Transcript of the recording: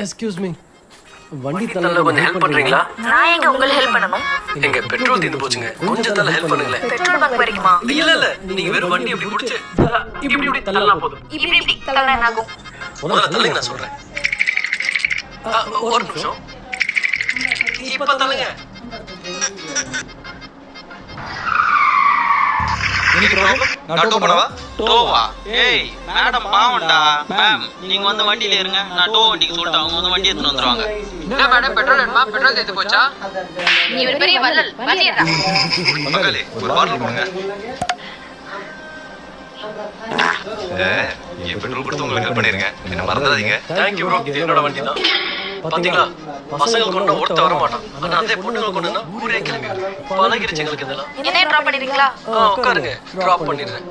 Excuse me, வண்டி தள்ள கொஞ்சம் ஹெல்ப் பண்றீங்களா? நான் எங்க உங்களுக்கு ஹெல்ப் பண்ணணும்? எங்க பெட்ரோல் தீர்ந்து போச்சுங்க, கொஞ்சம் தள்ள ஹெல்ப் பண்ணுங்களேன். பெட்ரோல் பங்க் வரைக்குமா? இல்ல நீங்க வெறும் வண்டி எப்படி புடிச்சு இப்படி தள்ளலாம் போதும். இப்படி தள்ளனா என்ன ஆகும்? முதல்ல தள்ளுங்க, நான் சொல்றேன். ஒரு நிமிஷம், இப்ப தள்ளுங்க. நான் டோ பண்ணவா? டோவா? ஏய் மேடம் பாவம்டா. மேம் நீங்க வந்து வண்டியில இருங்க, நான் டோ வண்டிக்கு சொல்லிட்டு அவங்க வந்து வண்டி எடுத்துட்டு வந்துருவாங்க. என்ன மேடம் பெட்ரோல் வேணுமா? பெட்ரோல் தீர்ந்து போச்சா? நீ ஒரு பெரிய வள்ளல் வண்டியடா. மகளே ஒரு பாட்டில் கொடுங்க. நீங்க பெட்ரோல் கொடுத்து உங்களுக்கு ஹெல்ப் பண்ணிருங்க, என்ன மறந்துடாதீங்க. தேங்க் யூ ப்ரோ, இது என்னோட வண்டி தான். பாத்தீங்களா, பசங்க கொண்டா ஒருத்த வர மாட்டான், ஆனா அதே பொண்ணுங்க கொண்டா ஊரே கிளம்பி வரும். பழகிருச்சு எங்களுக்கு இதெல்லாம். என்ன டிராப் பண்ணிடுறீங்களா? உட்காருங்க, டிராப் பண்ணிடுறேன்.